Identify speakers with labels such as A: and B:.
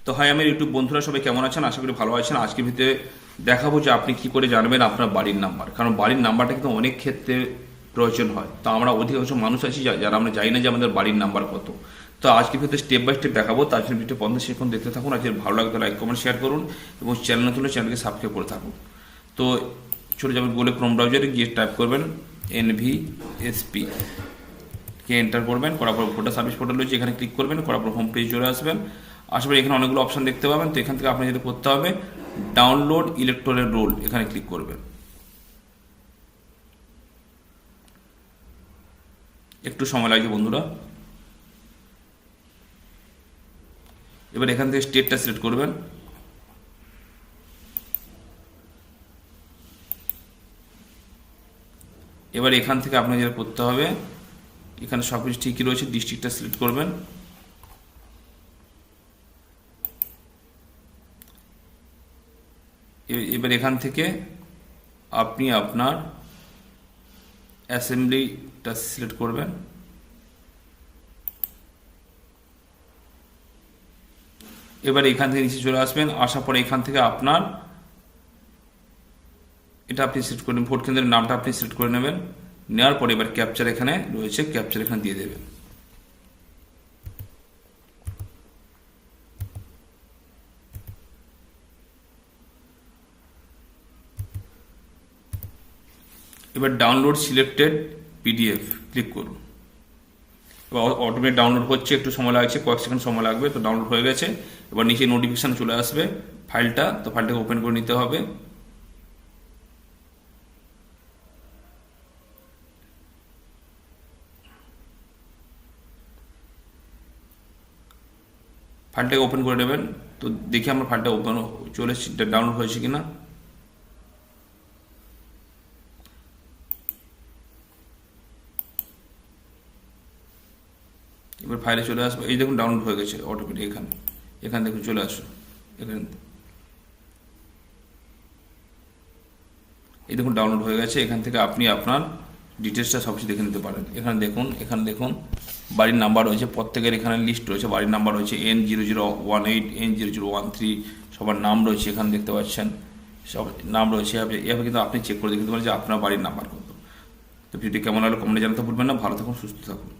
A: তো হাই, আমার ইউটিউব বন্ধুরা সবাই কেমন আছেন? আশা করি ভালো আছেন। আজকের ভিতরে দেখাবো যে আপনি কি করে জানবেন আপনার বাড়ির নাম্বার, কারণ বাড়ির নাম্বারটা কিন্তু অনেক ক্ষেত্রে প্রয়োজন হয়। তো আমরা অধিকাংশ মানুষ আছি যারা আমরা জানি না যে আমাদের বাড়ির নাম্বার কত। তো আজকের ভিতরে স্টেপ বাই স্টেপ দেখাবো। তার জন্য ভিডিও 50 সেকেন্ড দেখতে থাকুন। আজকে ভালো লাগলে লাইক কমেন্ট শেয়ার করুন এবং চ্যানেল নতুন হলে চ্যানেলকে সাবস্ক্রাইব করে থাকুন। তো চলে যাবেন গুগলে ক্রোম ব্রাউজারে গিয়ে টাইপ করবেন NVSP কে এন্টার করবেন। করার পর ভোটার সার্ভিস পোর্টাল রয়েছে, এখানে ক্লিক করবেন। করার পর হোম পেজ চলে আসবেন। আসলে এখানে অনেকগুলো অপশন দেখতে পাবেন। তো এখান থেকে আপনি যেটা করতে হবে, ডাউনলোড ইলেকটোরাল রোল, এখানে ক্লিক করবেন। একটু সময় লাগবে বন্ধুরা। এবার এখান থেকে স্টেটটা সিলেক্ট করবেন। এবার এখান থেকে আপনাকে যেটা করতে হবে, এখানে সব কিছু ঠিকই রয়েছে, ডিস্ট্রিক্টটা সিলেক্ট করবেন। এবার এখান থেকে আপনি আপনার অ্যাসেম্বলিটা সিলেক্ট করবেন। এবার এখান থেকে নিচে চলে আসবেন। আসার পরে এখান থেকে আপনার এটা আপনি সিলেক্ট করে ভোট কেন্দ্রের নামটা আপনি সিলেক্ট করে নেবেন। নেওয়ার পরে এবার ক্যাপচার এখানে রয়েছে, ক্যাপচার এখানে দিয়ে দেবেন। এবার ডাউনলোড সিলেক্টেড PDF ক্লিক করুন। এবার অটোমেটিক ডাউনলোড হচ্ছে, একটু সময় লাগছে, কয়েক সেকেন্ড সময় লাগবে। তো ডাউনলোড হয়ে গেছে। এবার নিচে নোটিফিকেশান চলে আসবে ফাইলটা, তো ফাইলটাকে ওপেন করে নিতে হবে। ফাইলটাকে ওপেন করে নেবেন। তো দেখি আমার ফাইলটা ওপেন চলে ডাউনলোড হয়েছে কিনা। এবার ফাইলে চলে আসবে। এই দেখুন ডাউনলোড হয়ে গেছে অটোমেটিক। এখানে দেখুন চলে আসো। এখানে এই দেখুন ডাউনলোড হয়ে গেছে। এখান থেকে আপনি আপনার ডিটেলসটা সব কিছু দেখে নিতে পারেন। এখানে দেখুন বাড়ির নাম্বার রয়েছে, প্রত্যেকের এখানে লিস্ট রয়েছে। বাড়ির নাম্বার রয়েছে N0018, N0013, সবার নাম রয়েছে এখানে দেখতে পাচ্ছেন। সব নাম রয়েছে। এভাবে কিন্তু আপনি চেক করে দেখতে পারেন যে আপনার বাড়ির নাম্বার কত। তো ভিডিও কেমন লাগলো কমেন্টে জানাতে ভুলবেন না। ভালো থাকুন, সুস্থ থাকুন।